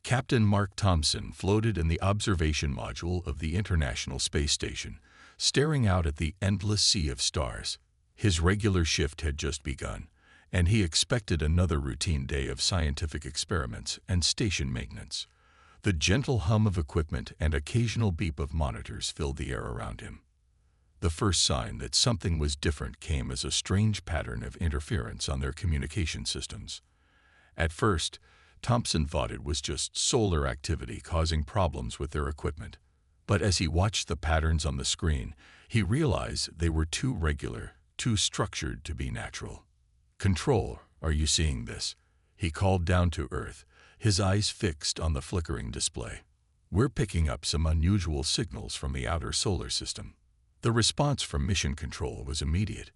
Captain Mark Thompson floated in the observation module of the International Space Station, staring out at the endless sea of stars. His regular shift had just begun, and he expected another routine day of scientific experiments and station maintenance. The gentle hum of equipment and occasional beep of monitors filled the air around him. The first sign that something was different came as a strange pattern of interference on their communication systems. At first, Thompson thought it was just solar activity causing problems with their equipment. But as he watched the patterns on the screen, he realized they were too regular, too structured to be natural. "Control, are you seeing this?" he called down to Earth, his eyes fixed on the flickering display. "We're picking up some unusual signals from the outer solar system." The response from Mission Control was immediate.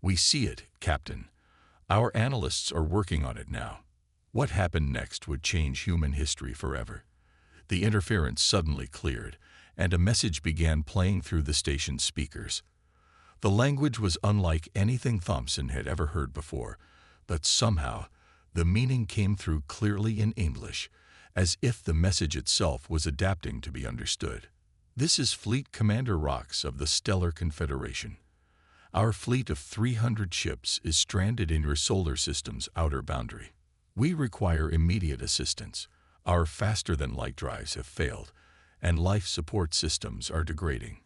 "We see it, Captain. Our analysts are working on it now." What happened next would change human history forever. The interference suddenly cleared, and a message began playing through the station's speakers. The language was unlike anything Thompson had ever heard before, but somehow the meaning came through clearly in English, as if the message itself was adapting to be understood. "This is Fleet Commander Rox of the Stellar Confederation. Our fleet of 300 ships is stranded in your solar system's outer boundary. We require immediate assistance. Our faster-than-light drives have failed, and life support systems are degrading.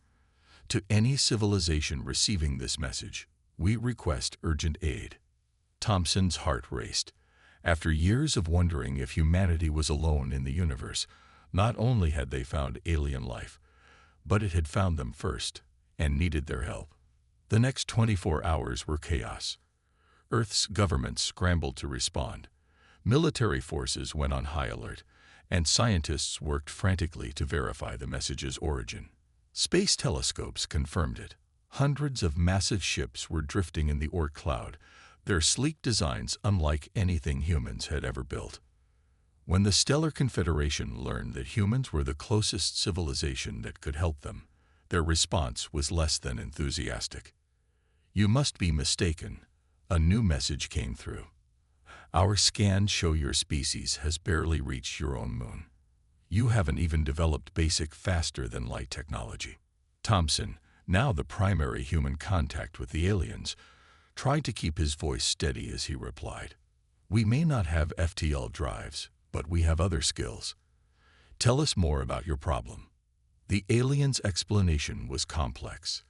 To any civilization receiving this message, we request urgent aid." Thompson's heart raced. After years of wondering if humanity was alone in the universe, not only had they found alien life, but it had found them first and needed their help. The next 24 hours were chaos. Earth's government scrambled to respond. Military forces went on high alert, and scientists worked frantically to verify the message's origin. Space telescopes confirmed it. Hundreds of massive ships were drifting in the Oort cloud, their sleek designs unlike anything humans had ever built. When the Stellar Confederation learned that humans were the closest civilization that could help them, their response was less than enthusiastic. "You must be mistaken," a new message came through. "Our scans show your species has barely reached your own moon. You haven't even developed basic faster-than-light technology." Thompson, now the primary human contact with the aliens, tried to keep his voice steady as he replied. "We may not have FTL drives, but we have other skills. Tell us more about your problem." The aliens' explanation was complex.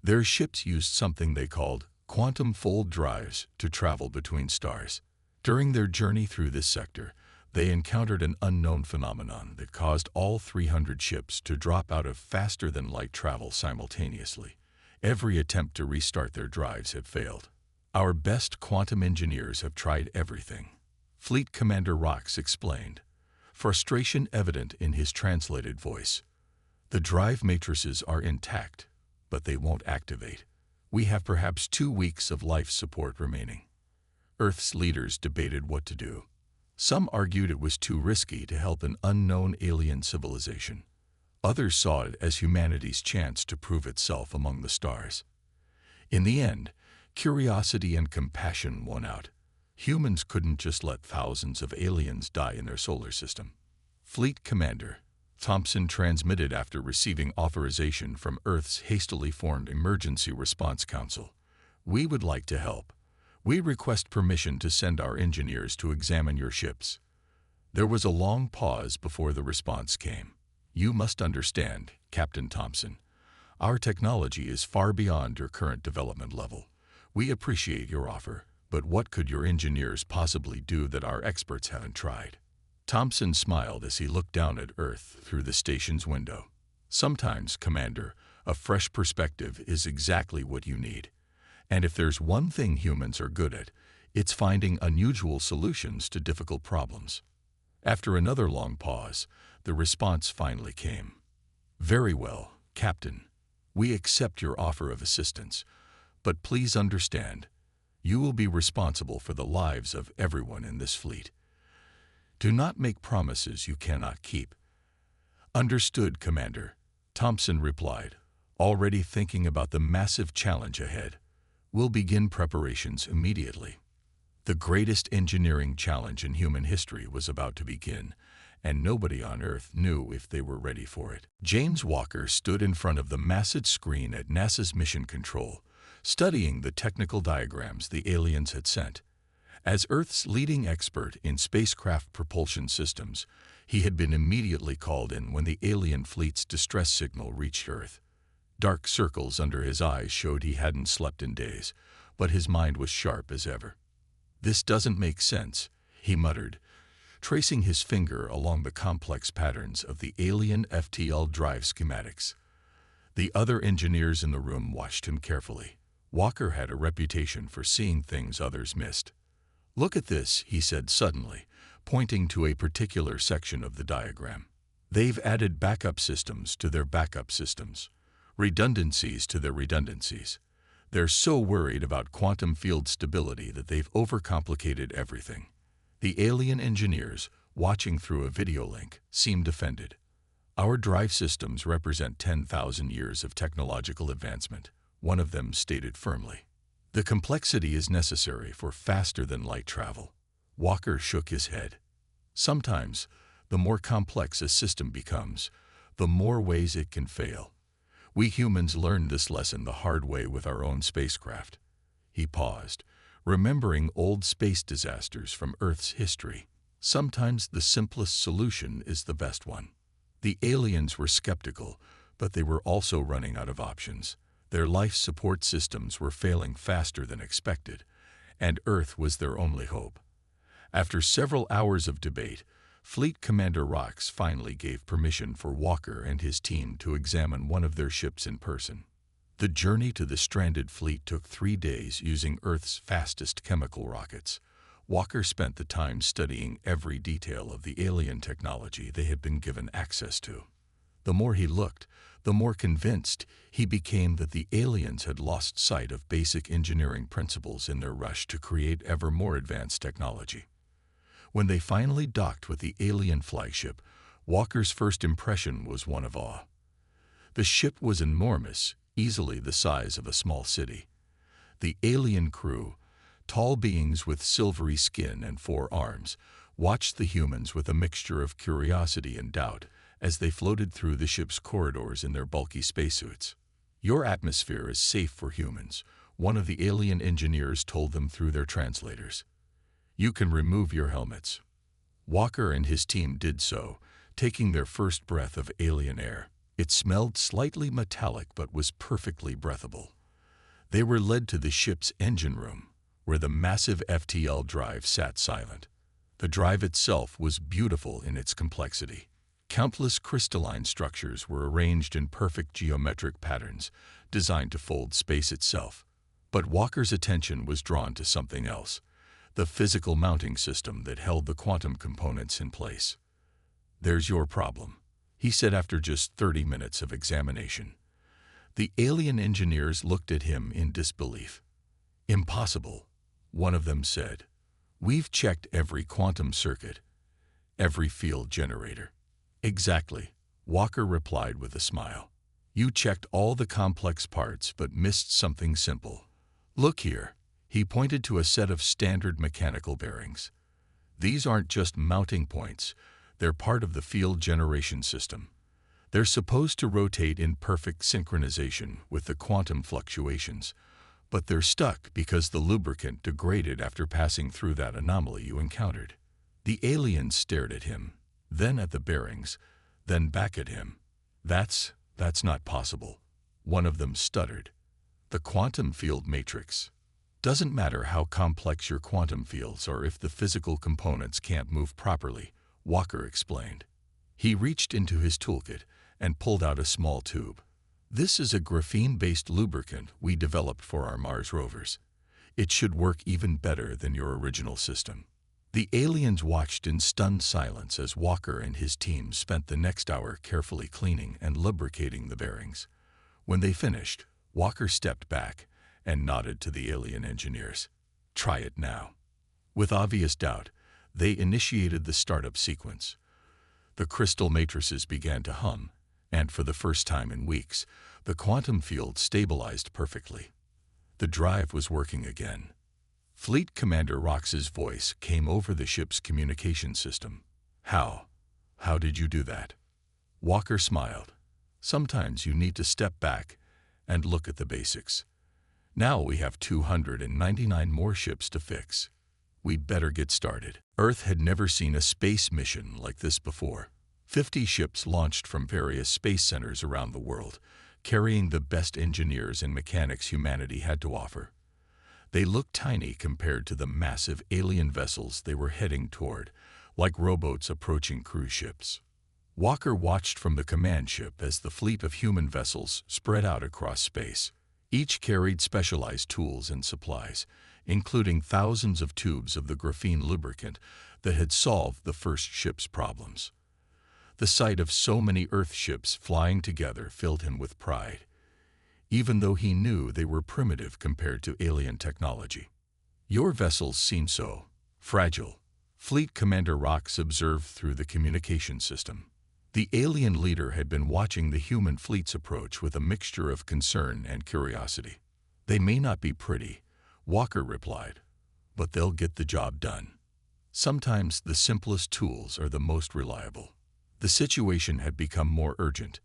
Their ships used something they called quantum fold drives to travel between stars. During their journey through this sector, they encountered an unknown phenomenon that caused all 300 ships to drop out of faster-than-light travel simultaneously. Every attempt to restart their drives had failed. "Our best quantum engineers have tried everything," Fleet Commander Rox explained, frustration evident in his translated voice. "The drive matrices are intact, but they won't activate. We have perhaps 2 weeks of life support remaining." Earth's leaders debated what to do. Some argued it was too risky to help an unknown alien civilization. Others saw it as humanity's chance to prove itself among the stars. In the end, curiosity and compassion won out. Humans couldn't just let thousands of aliens die in their solar system. "Fleet Commander," Thompson transmitted after receiving authorization from Earth's hastily formed Emergency Response Council. "We would like to help. We request permission to send our engineers to examine your ships." There was a long pause before the response came. "You must understand, Captain Thompson. Our technology is far beyond your current development level. We appreciate your offer, but what could your engineers possibly do that our experts haven't tried?" Thompson smiled as he looked down at Earth through the station's window. "Sometimes, Commander, a fresh perspective is exactly what you need. And if there's one thing humans are good at, it's finding unusual solutions to difficult problems." After another long pause, the response finally came. "Very well, Captain. We accept your offer of assistance, but please understand, you will be responsible for the lives of everyone in this fleet. Do not make promises you cannot keep." "Understood, Commander," Thompson replied, already thinking about the massive challenge ahead. "We'll begin preparations immediately." The greatest engineering challenge in human history was about to begin, and nobody on Earth knew if they were ready for it. James Walker stood in front of the massive screen at NASA's Mission Control, studying the technical diagrams the aliens had sent. As Earth's leading expert in spacecraft propulsion systems, he had been immediately called in when the alien fleet's distress signal reached Earth. Dark circles under his eyes showed he hadn't slept in days, but his mind was sharp as ever. "This doesn't make sense," he muttered, tracing his finger along the complex patterns of the alien FTL drive schematics. The other engineers in the room watched him carefully. Walker had a reputation for seeing things others missed. "Look at this," he said suddenly, pointing to a particular section of the diagram. "They've added backup systems to their backup systems, redundancies to their redundancies. They're so worried about quantum field stability that they've overcomplicated everything." The alien engineers, watching through a video link, seemed offended. "Our drive systems represent 10,000 years of technological advancement," one of them stated firmly. "The complexity is necessary for faster-than-light travel." Walker shook his head. "Sometimes, the more complex a system becomes, the more ways it can fail. We humans learned this lesson the hard way with our own spacecraft." He paused, remembering old space disasters from Earth's history. Sometimes the simplest solution is the best one. The aliens were skeptical, but they were also running out of options. Their life support systems were failing faster than expected, and Earth was their only hope. After several hours of debate, Fleet Commander Rox finally gave permission for Walker and his team to examine one of their ships in person. The journey to the stranded fleet took 3 days using Earth's fastest chemical rockets. Walker spent the time studying every detail of the alien technology they had been given access to. The more he looked, the more convinced he became that the aliens had lost sight of basic engineering principles in their rush to create ever more advanced technology. When they finally docked with the alien flagship, Walker's first impression was one of awe. The ship was enormous, easily the size of a small city. The alien crew, tall beings with silvery skin and 4 arms, watched the humans with a mixture of curiosity and doubt as they floated through the ship's corridors in their bulky spacesuits. "Your atmosphere is safe for humans," one of the alien engineers told them through their translators. "You can remove your helmets." Walker and his team did so, taking their first breath of alien air. It smelled slightly metallic but was perfectly breathable. They were led to the ship's engine room, where the massive FTL drive sat silent. The drive itself was beautiful in its complexity. Countless crystalline structures were arranged in perfect geometric patterns, designed to fold space itself. But Walker's attention was drawn to something else: the physical mounting system that held the quantum components in place. "There's your problem," he said after just 30 minutes of examination. The alien engineers looked at him in disbelief. "Impossible," one of them said. "We've checked every quantum circuit, every field generator." "Exactly," Walker replied with a smile. "You checked all the complex parts but missed something simple. Look here." He pointed to a set of standard mechanical bearings. "These aren't just mounting points, they're part of the field generation system. They're supposed to rotate in perfect synchronization with the quantum fluctuations, but they're stuck because the lubricant degraded after passing through that anomaly you encountered." The aliens stared at him, then at the bearings, then back at him. That's not possible," one of them stuttered. "The quantum field matrix. Doesn't matter how complex your quantum fields or if the physical components can't move properly," Walker explained. He reached into his toolkit and pulled out a small tube. "This is a graphene-based lubricant we developed for our Mars rovers. It should work even better than your original system." The aliens watched in stunned silence as Walker and his team spent the next hour carefully cleaning and lubricating the bearings. When they finished, Walker stepped back and nodded to the alien engineers. "Try it now." With obvious doubt, they initiated the startup sequence. The crystal matrices began to hum, and for the first time in weeks, the quantum field stabilized perfectly. The drive was working again. Fleet Commander Rox's voice came over the ship's communication system. "How? How did you do that? Walker smiled. Sometimes you need to step back and look at the basics. Now we have 299 more ships to fix. We'd better get started. Earth had never seen a space mission like this before. 50 ships launched from various space centers around the world, carrying the best engineers and mechanics humanity had to offer. They looked tiny compared to the massive alien vessels they were heading toward, like rowboats approaching cruise ships. Walker watched from the command ship as the fleet of human vessels spread out across space. Each carried specialized tools and supplies, including thousands of tubes of the graphene lubricant that had solved the first ship's problems. The sight of so many Earth ships flying together filled him with pride, even though he knew they were primitive compared to alien technology. Your vessels seem so fragile, Fleet Commander Rox observed through the communication system. The alien leader had been watching the human fleet's approach with a mixture of concern and curiosity. They may not be pretty, Walker replied, but they'll get the job done. Sometimes the simplest tools are the most reliable. The situation had become more urgent.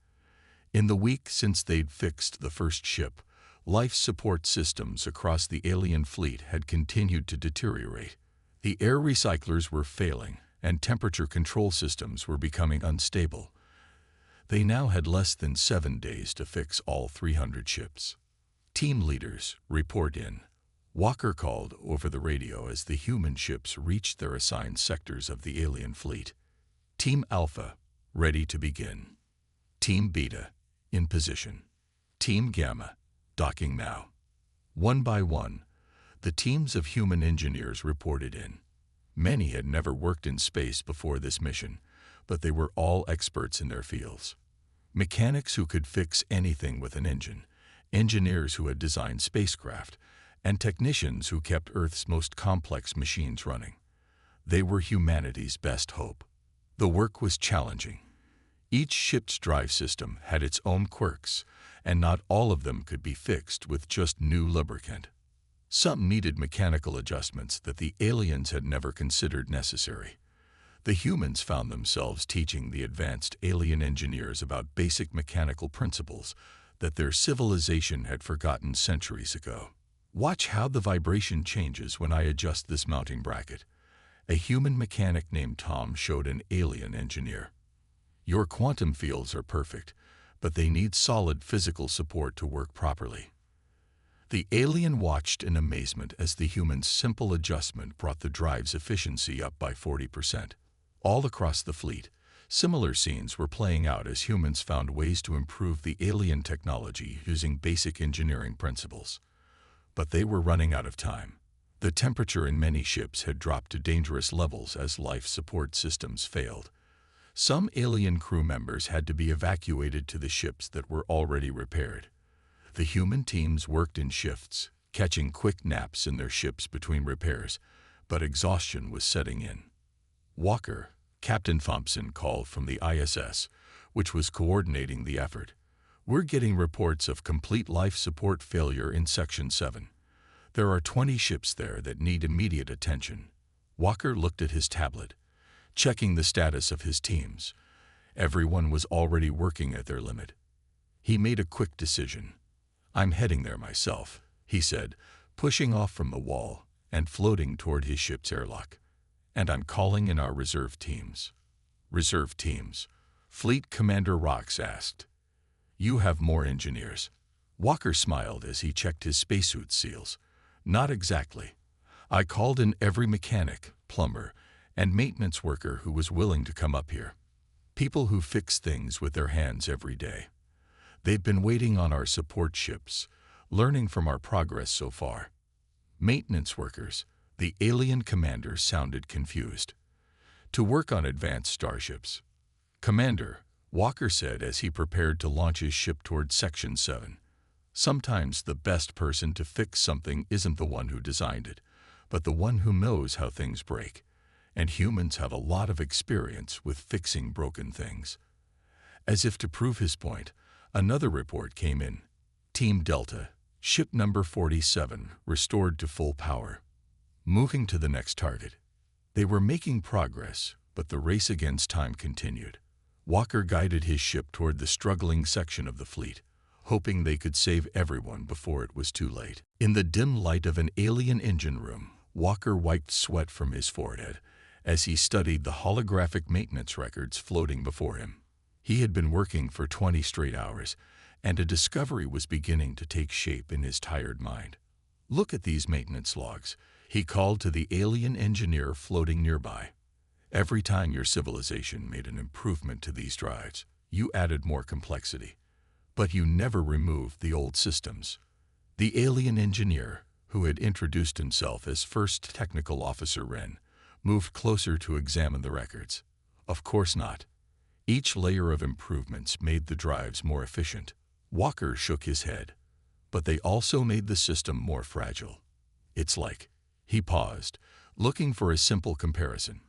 In the week since they'd fixed the first ship, life support systems across the alien fleet had continued to deteriorate. The air recyclers were failing, and temperature control systems were becoming unstable. They now had less than 7 days to fix all 300 ships. Team leaders, report in. Walker called over the radio as the human ships reached their assigned sectors of the alien fleet. Team Alpha, ready to begin. Team Beta, in position. Team Gamma, docking now. One by one, the teams of human engineers reported in. Many had never worked in space before this mission, but they were all experts in their fields. Mechanics who could fix anything with an engine, engineers who had designed spacecraft, and technicians who kept Earth's most complex machines running. They were humanity's best hope. The work was challenging. Each ship's drive system had its own quirks, and not all of them could be fixed with just new lubricant. Some needed mechanical adjustments that the aliens had never considered necessary. The humans found themselves teaching the advanced alien engineers about basic mechanical principles that their civilization had forgotten centuries ago. Watch how the vibration changes when I adjust this mounting bracket. A human mechanic named Tom showed an alien engineer. Your quantum fields are perfect, but they need solid physical support to work properly. The alien watched in amazement as the human's simple adjustment brought the drive's efficiency up by 40%. All across the fleet, similar scenes were playing out as humans found ways to improve the alien technology using basic engineering principles. But they were running out of time. The temperature in many ships had dropped to dangerous levels as life support systems failed. Some alien crew members had to be evacuated to the ships that were already repaired. The human teams worked in shifts, catching quick naps in their ships between repairs, but exhaustion was setting in. Walker, Captain Thompson, called from the ISS, which was coordinating the effort. We're getting reports of complete life support failure in Section 7. There are 20 ships there that need immediate attention. Walker looked at his tablet, checking the status of his teams. Everyone was already working at their limit. He made a quick decision. I'm heading there myself, he said, pushing off from the wall and floating toward his ship's airlock. And I'm calling in our reserve teams. Reserve teams? Fleet Commander Rox asked. You have more engineers. Walker smiled as he checked his spacesuit seals. Not exactly. I called in every mechanic, plumber, and maintenance worker who was willing to come up here. People who fix things with their hands every day. They've been waiting on our support ships, learning from our progress so far. Maintenance workers, the alien commander sounded confused. To work on advanced starships. Commander, Walker said as he prepared to launch his ship toward Section 7. Sometimes the best person to fix something isn't the one who designed it, but the one who knows how things break. And humans have a lot of experience with fixing broken things. As if to prove his point, another report came in. Team Delta, ship number 47, restored to full power. Moving to the next target. They were making progress, But the race against time continued. Walker guided his ship toward the struggling section of the fleet, hoping they could save everyone before it was too late. In the dim light of an alien engine room, Walker wiped sweat from his forehead as he studied the holographic maintenance records floating before him. He had been working for 20 straight hours, and a discovery was beginning to take shape in his tired mind. "Look at these maintenance logs," he called to the alien engineer floating nearby. "Every time your civilization made an improvement to these drives, you added more complexity. But you never removed the old systems." The alien engineer, who had introduced himself as First Technical Officer Wren, moved closer to examine the records. "Of course not. Each layer of improvements made the drives more efficient." Walker shook his head. "But they also made the system more fragile. It's like—" He paused, looking for a simple comparison.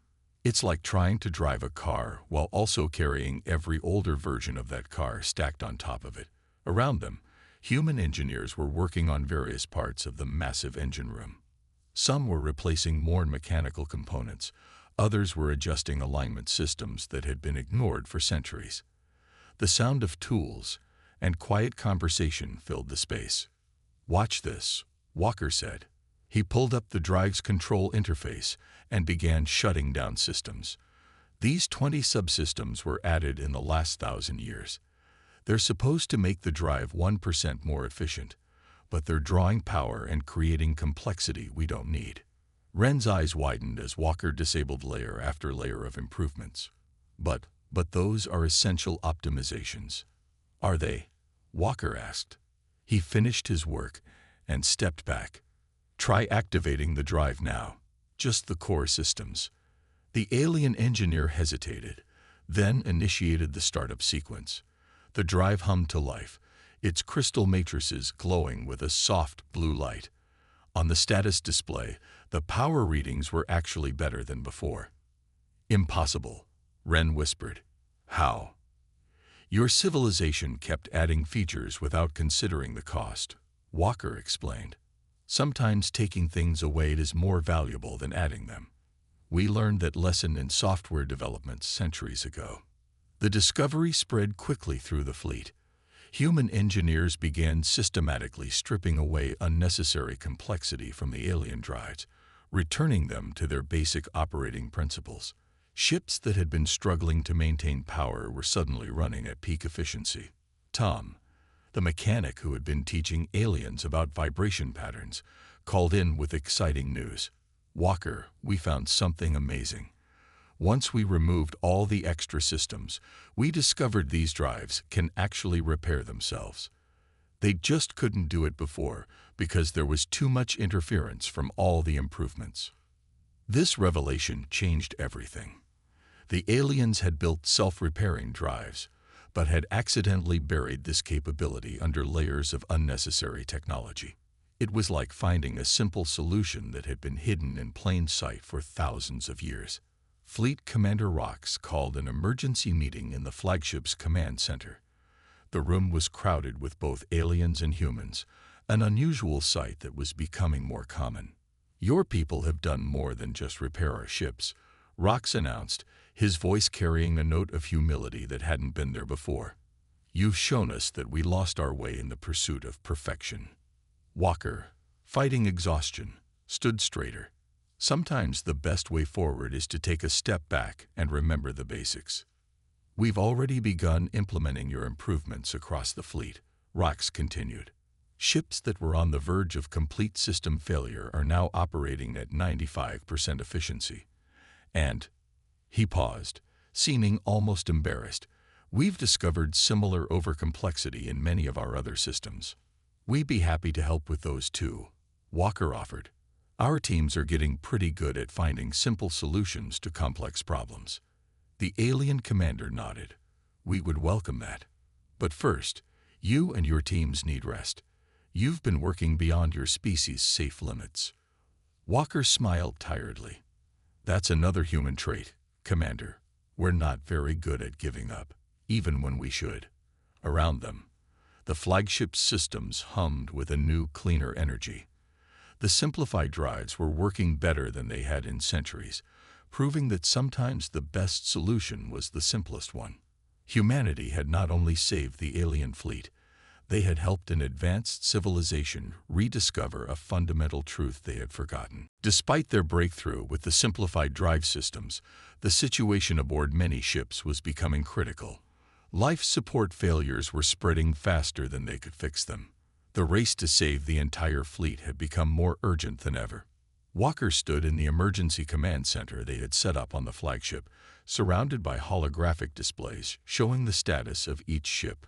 "It's like trying to drive a car while also carrying every older version of that car stacked on top of it." Around them, human engineers were working on various parts of the massive engine room. Some were replacing worn mechanical components. Others were adjusting alignment systems that had been ignored for centuries. The sound of tools and quiet conversation filled the space. "Watch this," Walker said. He pulled up the drive's control interface and began shutting down systems. These 20 subsystems were added in the last 1,000 years. They're supposed to make the drive 1% more efficient, but they're drawing power and creating complexity we don't need. Wren's eyes widened as Walker disabled layer after layer of improvements. But those are essential optimizations." "Are they?" Walker asked. He finished his work and stepped back. "Try activating the drive now. Just the core systems." The alien engineer hesitated, then initiated the startup sequence. The drive hummed to life, its crystal matrices glowing with a soft blue light. On the status display, the power readings were actually better than before. "Impossible," Wren whispered. "How?" "Your civilization kept adding features without considering the cost," Walker explained. "Sometimes taking things away is more valuable than adding them. We learned that lesson in software development centuries ago." The discovery spread quickly through the fleet. Human engineers began systematically stripping away unnecessary complexity from the alien drives, returning them to their basic operating principles. Ships that had been struggling to maintain power were suddenly running at peak efficiency. Tom, the mechanic who had been teaching aliens about vibration patterns, called in with exciting news. "Walker, we found something amazing. Once we removed all the extra systems, we discovered these drives can actually repair themselves. They just couldn't do it before because there was too much interference from all the improvements." This revelation changed everything. The aliens had built self-repairing drives, but had accidentally buried this capability under layers of unnecessary technology. It was like finding a simple solution that had been hidden in plain sight for thousands of years. Fleet Commander Orcs called an emergency meeting in the flagship's command center. The room was crowded with both aliens and humans, an unusual sight that was becoming more common. "Your people have done more than just repair our ships," Rox announced, his voice carrying a note of humility that hadn't been there before. "You've shown us that we lost our way in the pursuit of perfection." Walker, fighting exhaustion, stood straighter. "Sometimes the best way forward is to take a step back and remember the basics." "We've already begun implementing your improvements across the fleet," Rox continued. "Ships that were on the verge of complete system failure are now operating at 95% efficiency. And," he paused, seeming almost embarrassed, "we've discovered similar overcomplexity in many of our other systems. We'd be happy to help with those too," Walker offered. "Our teams are getting pretty good at finding simple solutions to complex problems." The alien commander nodded. "We would welcome that. But first, you and your teams need rest. You've been working beyond your species' safe limits." Walker smiled tiredly. "That's another human trait, Commander. We're not very good at giving up, even when we should." Around them, the flagship's systems hummed with a new, cleaner energy. The simplified drives were working better than they had in centuries, proving that sometimes the best solution was the simplest one. Humanity had not only saved the alien fleet, they had helped an advanced civilization rediscover a fundamental truth they had forgotten. Despite their breakthrough with the simplified drive systems, the situation aboard many ships was becoming critical. Life support failures were spreading faster than they could fix them. The race to save the entire fleet had become more urgent than ever. Walker stood in the emergency command center they had set up on the flagship, surrounded by holographic displays showing the status of each ship.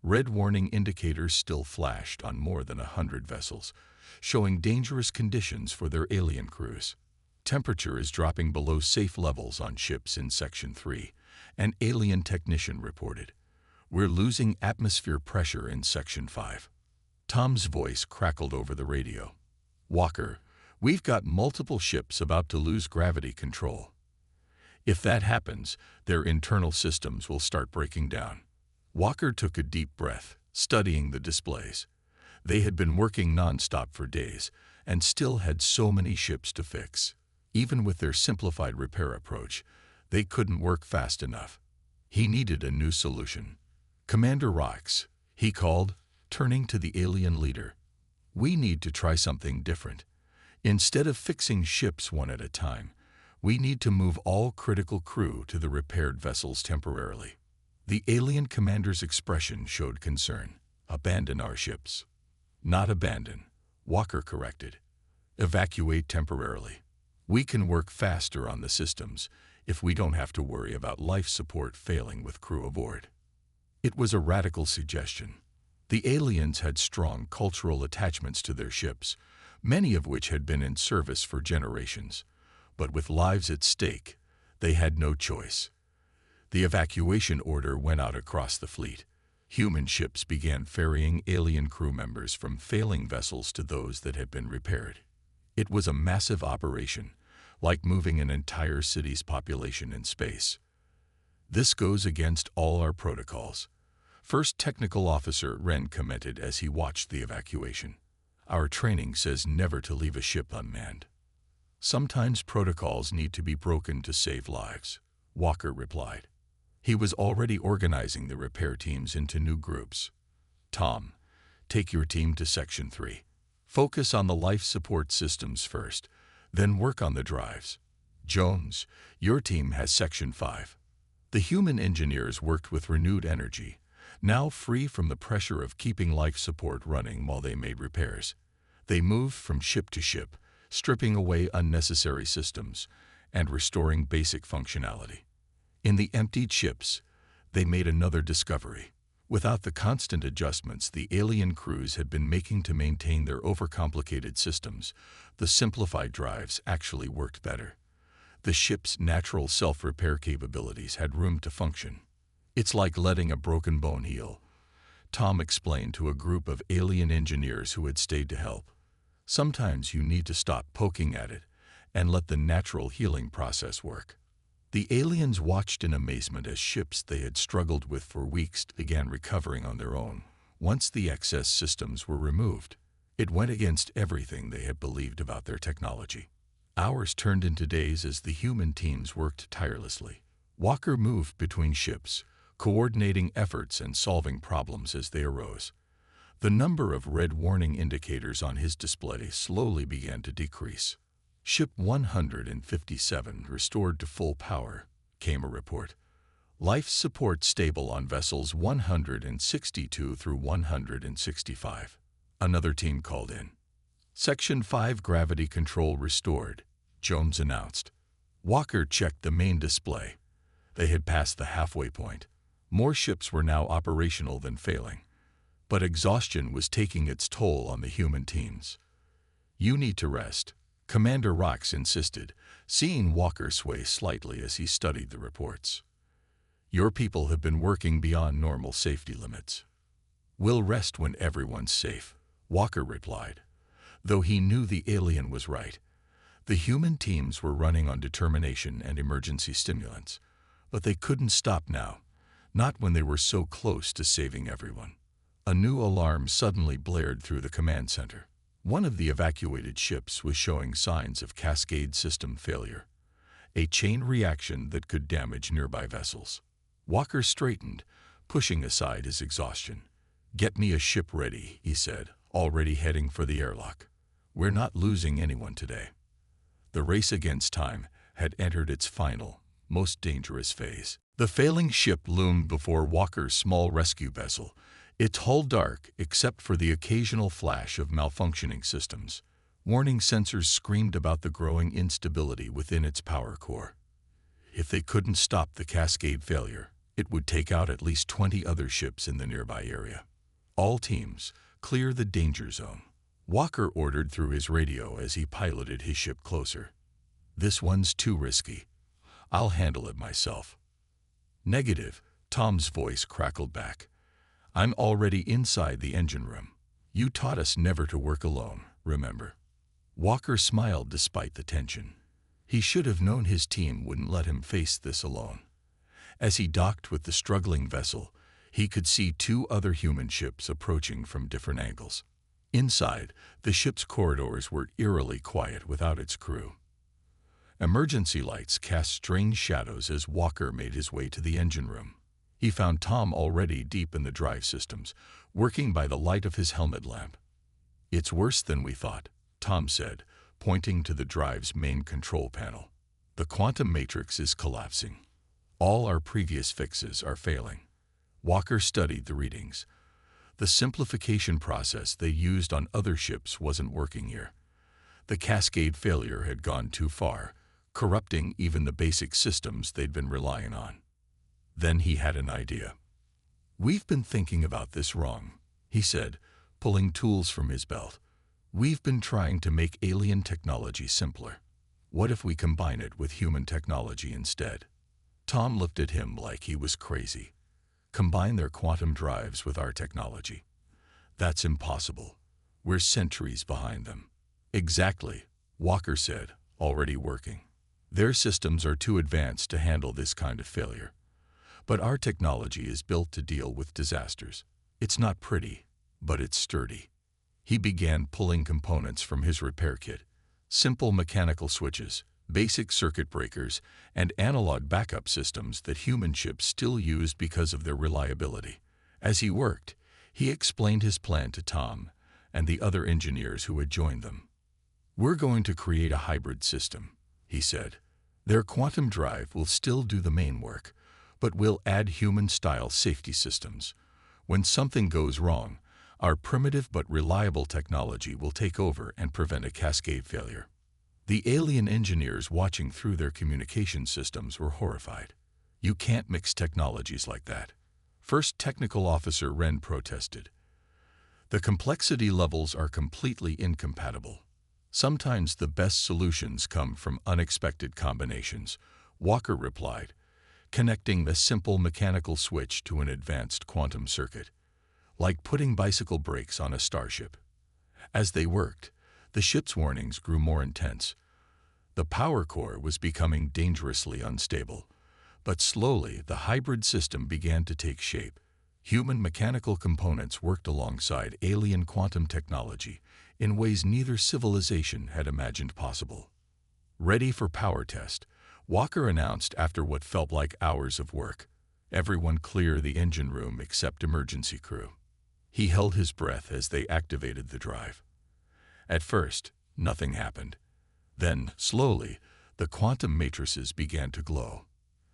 Red warning indicators still flashed on more than 100 vessels, showing dangerous conditions for their alien crews. Temperature is dropping below safe levels on ships in Section 3, an alien technician reported. We're losing atmosphere pressure in Section 5. Tom's voice crackled over the radio. Walker, we've got multiple ships about to lose gravity control. If that happens, their internal systems will start breaking down. Walker took a deep breath, studying the displays. They had been working non-stop for days and still had so many ships to fix. Even with their simplified repair approach, they couldn't work fast enough. He needed a new solution. Commander Orcs, he called, turning to the alien leader. We need to try something different. Instead of fixing ships one at a time, we need to move all critical crew to the repaired vessels temporarily. The alien commander's expression showed concern. Abandon our ships. Not abandon, Walker corrected. Evacuate temporarily. We can work faster on the systems if we don't have to worry about life support failing with crew aboard. It was a radical suggestion. The aliens had strong cultural attachments to their ships, many of which had been in service for generations. But with lives at stake, they had no choice. The evacuation order went out across the fleet. Human ships began ferrying alien crew members from failing vessels to those that had been repaired. It was a massive operation, like moving an entire city's population in space. This goes against all our protocols. First Technical Officer Wren commented as he watched the evacuation. Our training says never to leave a ship unmanned. Sometimes protocols need to be broken to save lives, Walker replied. He was already organizing the repair teams into new groups. Tom, take your team to Section 3. Focus on the life support systems first, then work on the drives. Jones, your team has Section 5. The human engineers worked with renewed energy, now free from the pressure of keeping life support running while they made repairs. They moved from ship to ship, stripping away unnecessary systems and restoring basic functionality. In the emptied ships, they made another discovery. Without the constant adjustments the alien crews had been making to maintain their overcomplicated systems, the simplified drives actually worked better. The ship's natural self-repair capabilities had room to function. It's like letting a broken bone heal, Tom explained to a group of alien engineers who had stayed to help. Sometimes you need to stop poking at it and let the natural healing process work. The aliens watched in amazement as ships they had struggled with for weeks began recovering on their own. Once the excess systems were removed, it went against everything they had believed about their technology. Hours turned into days as the human teams worked tirelessly. Walker moved between ships, coordinating efforts and solving problems as they arose. The number of red warning indicators on his display slowly began to decrease. Ship 157 restored to full power, came a report. Life support stable on vessels 162 through 165. Another team called in. Section 5 gravity control restored, Jones announced. Walker checked the main display. They had passed the halfway point. More ships were now operational than failing. But exhaustion was taking its toll on the human teams. You need to rest, Commander Rox insisted, seeing Walker sway slightly as he studied the reports. Your people have been working beyond normal safety limits. We'll rest when everyone's safe, Walker replied. Though he knew the alien was right. The human teams were running on determination and emergency stimulants. But they couldn't stop now, not when they were so close to saving everyone. A new alarm suddenly blared through the command center. One of the evacuated ships was showing signs of cascade system failure. a chain reaction that could damage nearby vessels. Walker straightened, pushing aside his exhaustion. "Get me a ship ready," he said, already heading for the airlock. "We're not losing anyone today." The race against time had entered its final, most dangerous phase. The failing ship loomed before Walker's small rescue vessel, its hull dark except for the occasional flash of malfunctioning systems. Warning sensors screamed about the growing instability within its power core. If they couldn't stop the cascade failure, it would take out at least 20 other ships in the nearby area. "All teams, clear the danger zone," Walker ordered through his radio as he piloted his ship closer. "This one's too risky. I'll handle it myself." "Negative," Tom's voice crackled back. "I'm already inside the engine room. You taught us never to work alone, remember?" Walker smiled despite the tension. He should have known his team wouldn't let him face this alone. As he docked with the struggling vessel, he could see 2 other human ships approaching from different angles. Inside, the ship's corridors were eerily quiet without its crew. Emergency lights cast strange shadows as Walker made his way to the engine room. He found Tom already deep in the drive systems, working by the light of his helmet lamp. "It's worse than we thought," Tom said, pointing to the drive's main control panel. "The quantum matrix is collapsing. All our previous fixes are failing." Walker studied the readings. The simplification process they used on other ships wasn't working here. The cascade failure had gone too far, corrupting even the basic systems they'd been relying on. Then he had an idea. "We've been thinking about this wrong," he said, pulling tools from his belt. "We've been trying to make alien technology simpler. What if we combine it with human technology instead?" Tom looked at him like he was crazy. "Combine their quantum drives with our technology? That's impossible. We're centuries behind them." "Exactly," Walker said, already working. "Their systems are too advanced to handle this kind of failure. But our technology is built to deal with disasters. It's not pretty, but it's sturdy." He began pulling components from his repair kit. Simple mechanical switches, basic circuit breakers, and analog backup systems that human ships still used because of their reliability. As he worked, he explained his plan to Tom and the other engineers who had joined them. "We're going to create a hybrid system," he said. "Their quantum drive will still do the main work, but we'll add human-style safety systems. When something goes wrong, our primitive but reliable technology will take over and prevent a cascade failure." The alien engineers watching through their communication systems were horrified. "You can't mix technologies like that." First Technical Officer Wren protested. "The complexity levels are completely incompatible. Sometimes the best solutions come from unexpected combinations," Walker replied, connecting a simple mechanical switch to an advanced quantum circuit. Like putting bicycle brakes on a starship. As they worked, the ship's warnings grew more intense. The power core was becoming dangerously unstable, but slowly the hybrid system began to take shape. Human mechanical components worked alongside alien quantum technology in ways neither civilization had imagined possible. "Ready for power test," Walker announced after what felt like hours of work. "Everyone clear the engine room except emergency crew." He held his breath as they activated the drive. At first, nothing happened. Then, slowly, the quantum matrices began to glow.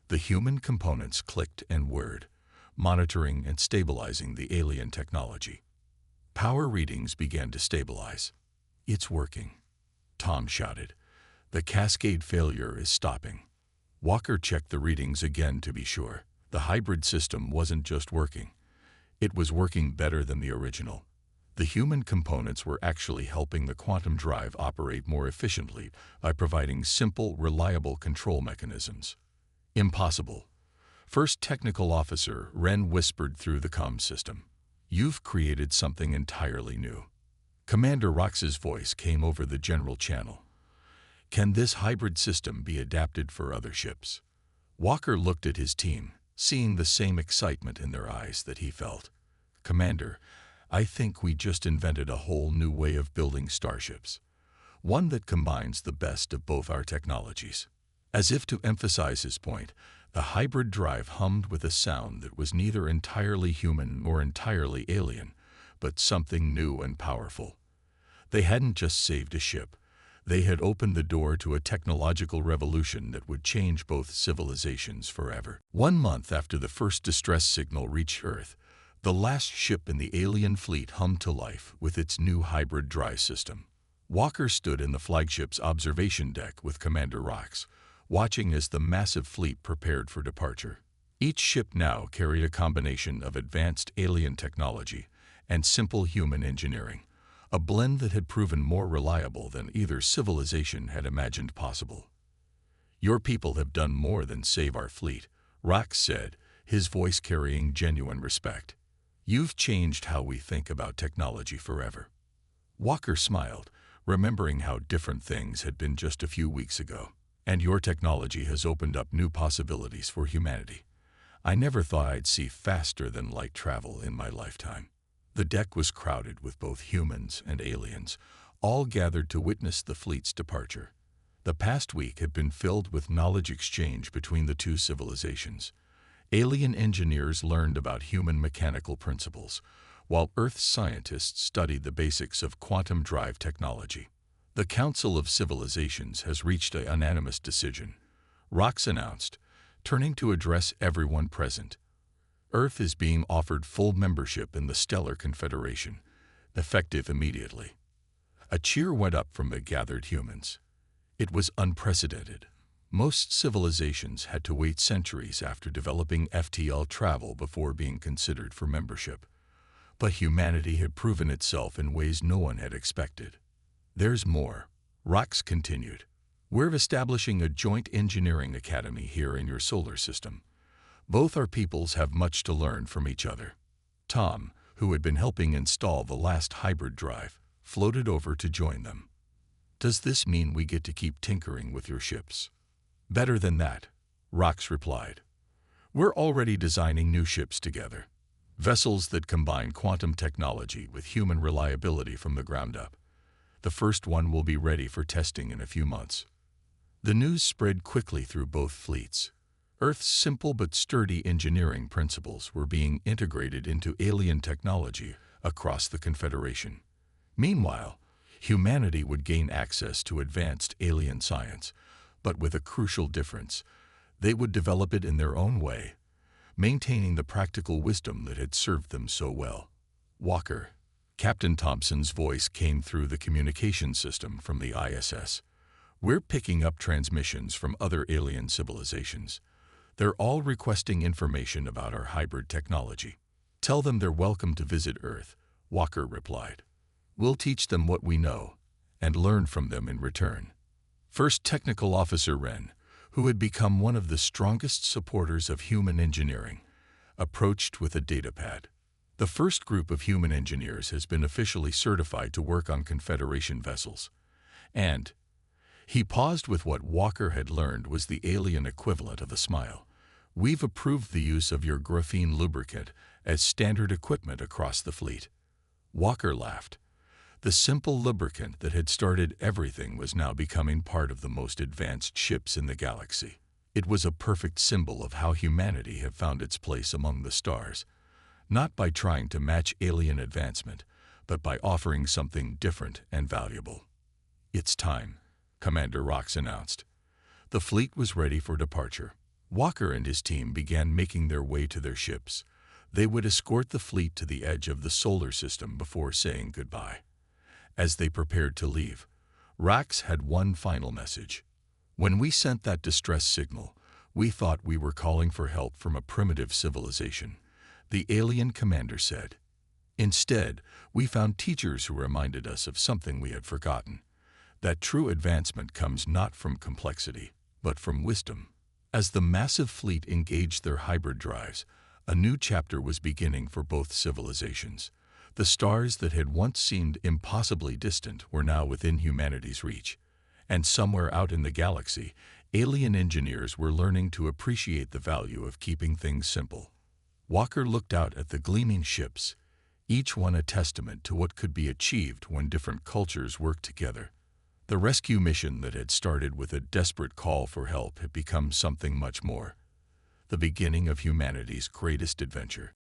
The human components clicked and whirred, monitoring and stabilizing the alien technology. Power readings began to stabilize. "It's working," Tom shouted. "The cascade failure is stopping." Walker checked the readings again to be sure. The hybrid system wasn't just working. It was working better than the original. The human components were actually helping the quantum drive operate more efficiently by providing simple, reliable control mechanisms. "Impossible." First Technical Officer Wren whispered through the comm system. "You've created something entirely new." Commander Rox's voice came over the general channel. "Can this hybrid system be adapted for other ships?" Walker looked at his team, seeing the same excitement in their eyes that he felt. "Commander, I think we just invented a whole new way of building starships. One that combines the best of both our technologies." As if to emphasize his point, the hybrid drive hummed with a sound that was neither entirely human nor entirely alien, but something new and powerful. They hadn't just saved a ship. They had opened the door to a technological revolution that would change both civilizations forever. 1 month after the first distress signal reached Earth, the last ship in the alien fleet hummed to life with its new hybrid drive system. Walker stood in the flagship's observation deck with Commander Rox, watching as the massive fleet prepared for departure. Each ship now carried a combination of advanced alien technology and simple human engineering, a blend that had proven more reliable than either civilization had imagined possible. "Your people have done more than save our fleet," Rox said, his voice carrying genuine respect. "You've changed how we think about technology forever." Walker smiled, remembering how different things had been just a few weeks ago. "And your technology has opened up new possibilities for humanity. I never thought I'd see faster-than-light travel in my lifetime." The deck was crowded with both humans and aliens, all gathered to witness the fleet's departure. The past week had been filled with knowledge exchange between the two civilizations. Alien engineers learned about human mechanical principles, while Earth scientists studied the basics of quantum drive technology. "The Council of Civilizations has reached a unanimous decision," Rox announced, turning to address everyone present. "Earth is being offered full membership in the Stellar Confederation, effective immediately." A cheer went up from the gathered humans. It was unprecedented. Most civilizations had to wait centuries after developing FTL travel before being considered for membership. But humanity had proven itself in ways no one had expected. "There's more," Rox continued. "We're establishing a joint engineering academy here in your solar system. Both our peoples have much to learn from each other." Tom, who had been helping install the last hybrid drive, floated over to join them. "Does this mean we get to keep tinkering with your ships?" "Better than that," Rox replied. "We're already designing new ships together. Vessels that combine quantum technology with human reliability from the ground up. The first one will be ready for testing in a few months." The news spread quickly through both fleets. Earth's simple but sturdy engineering principles were being integrated into alien technology across the Confederation. Meanwhile, humanity would gain access to advanced alien science, but with a crucial difference: they would develop it in their own way, maintaining the practical wisdom that had served them so well. "Walker," Captain Thompson's voice came through the communication system from the ISS. "We're picking up transmissions from other alien civilizations. They're all requesting information about our hybrid technology." "Tell them they're welcome to visit Earth," Walker replied. "We'll teach them what we know and learn from them in return." First Technical Officer Wren, who had become one of the strongest supporters of human engineering, approached with a datapad. "The first group of human engineers has been officially certified to work on Confederation vessels. And—" he paused with what Walker had learned was the alien equivalent of a smile. "We've approved the use of your graphene lubricant as standard equipment across the fleet." Walker laughed. The simple lubricant that had started everything was now becoming part of the most advanced ships in the galaxy. It was a perfect symbol of how humanity had found its place among the stars, not by trying to match alien advancement, but by offering something different and valuable. "It's time," Commander Rox announced. The fleet was ready for departure. Walker and his team began making their way to their ships. They would escort the fleet to the edge of the solar system before saying goodbye. As they prepared to leave, Rox had one final message. "When we sent that distress signal, we thought we were calling for help from a primitive civilization," the alien commander said. "Instead, we found teachers who reminded us of something we had forgotten: that true advancement comes not from complexity, but from wisdom." As the massive fleet engaged their hybrid drives, a new chapter was beginning for both civilizations. The stars that had once seemed impossibly distant were now within humanity's reach. And somewhere out in the galaxy, alien engineers were learning to appreciate the value of keeping things simple. Walker looked out at the gleaming ships, each one a testament to what could be achieved when different cultures worked together. The rescue mission that had started with a desperate call for help had become something much more, the beginning of humanity's greatest adventure.